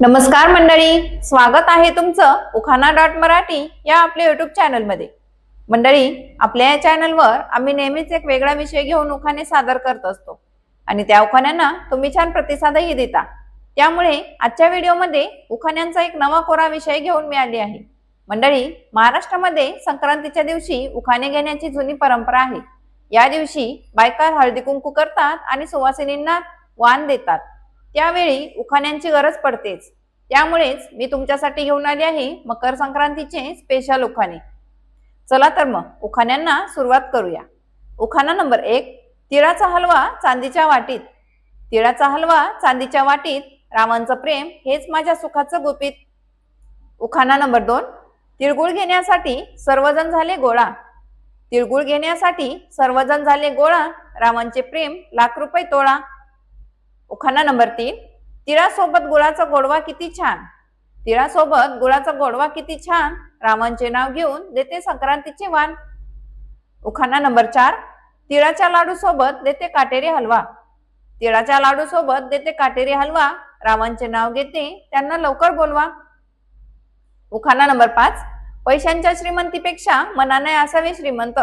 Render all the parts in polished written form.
नमस्कार मंडळी, स्वागत आहे तुमचं उखाणा.मराठी या आपल्या युट्यूब चॅनलमध्ये। मंडळी, आपल्या या चॅनलवर आम्ही नेहमीच एक वेगळा विषय घेऊन उखाणे सादर करत असतो आणि त्या उखाण्यांना तुम्ही छान प्रतिसादही देता। त्यामुळे आजच्या व्हिडिओमध्ये उखाण्यांचा एक नवा कोरा विषय घेऊन मी आली आहे। मंडळी, महाराष्ट्रामध्ये संक्रांतीच्या दिवशी उखाणे घेण्याची जुनी परंपरा आहे। या दिवशी बायका हळदी कुंकू करतात आणि सुवासिनींना वाण देतात। त्यावेळी उखाण्यांची गरज पडतेच। त्यामुळेच मी तुमच्यासाठी घेऊन आली आहे मकर संक्रांतीचे स्पेशल उखाणे। चला तर मग उखाण्यांना सुरुवात करूया। उखाणा नंबर 1, तिळाचा हलवा चांदीच्या वाटीत। तिळाचा हलवा चांदीच्या वाटीत, रामांचं प्रेम हेच माझ्या सुखाचं गुपित। उखाणा नंबर 2, तिळगुळ घेण्यासाठी सर्वजण झाले गोळा। तिळगुळ घेण्यासाठी सर्वजण झाले गोळा, रामांचे प्रेम लाख रुपये तोळा। उखाणा नंबर 3, तिळासोबत गुळाचा गोडवा किती छान। तिळासोबत गुळाचा गोडवा किती छान, रामांचे नाव घेऊन देते संक्रांतीचे वाण। उखाणा नंबर 4, तिळाच्या लाडू सोबत देते काटेरी हलवा। तिळाच्या लाडू सोबत देते काटेरी हलवा, रामांचे नाव घेते त्यांना लवकर बोलवा। उखाणा नंबर 5, पैशांच्या श्रीमंतीपेक्षा मनाने असावे श्रीमंत।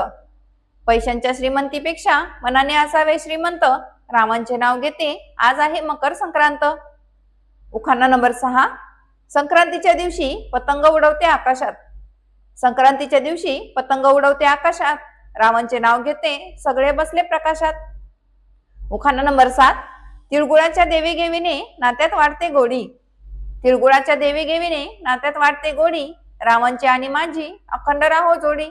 पैशांच्या श्रीमंतीपेक्षा मनाने असावे श्रीमंत, रामांचे नाव घेते आज आहे मकर संक्रांत। उखाणा नंबर 6, संक्रांतीच्या दिवशी पतंग उडवते आकाशात। संक्रांतीच्या दिवशी पतंग उडवते आकाशात, रामांचे नाव घेते सगळे बसले प्रकाशात। उखाणा नंबर 7, तिळगुळाच्या देवीघेवीने नात्यात वाढते गोडी। तिळगुळाच्या देवीघेवीने नात्यात वाढते गोडी, रामांची आणि माझी अखंड राहो जोडी।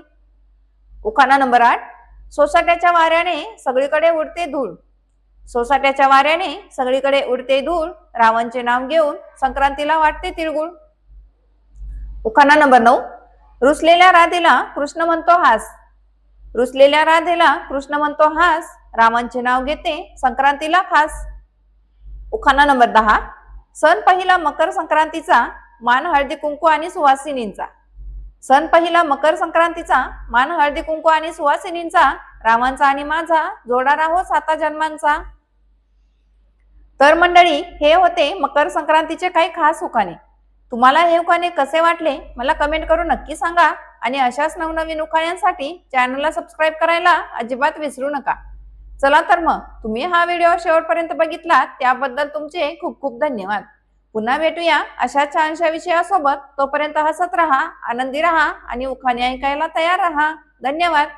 उखाणा नंबर 8, सोसाट्याच्या वाऱ्याने सगळीकडे उडते धूळ। सोसाट्याच्या वाऱ्याने सगळीकडे उडते धूळ, रावांचे नाव घेऊन संक्रांतीला वाटते तिळगुळ। उखाणा नंबर 9, रुसलेल्या राधेला कृष्ण म्हणतो हास। रुसलेल्या राधेला कृष्ण म्हणतो हास, रामांचे नाव घेते संक्रांतीला खास। उखाणा नंबर 10, सण पहिला मकर संक्रांतीचा, मान हळदी कुंकू आणि सुवासिनींचा। सण पहिला मकर संक्रांतीचा, मान हळदी कुंकू आणि सुवासिनींचा, रामांचा आणि माझा जोडा राहो 7 जन्मांचा। तर मंडळी, हे होते मकर संक्रांतीचे काही खास उखाणे। तुम्हाला हे उखाणे कसे वाटले मला कमेंट करून नक्की सांगा आणि अशाच नवनवीन उखाण्यांसाठी चॅनलला सबस्क्राईब करायला अजिबात विसरू नका। चला तर मग, तुम्ही हा व्हिडिओ शेवटपर्यंत बघितला त्याबद्दल तुमचे खूप खूप धन्यवाद। पुन्हा भेटूया अशा छानशा विषयासोबत। तोपर्यंत हसत राहा, आनंदी राहा आणि उखाणे ऐकायला तयार राहा। धन्यवाद।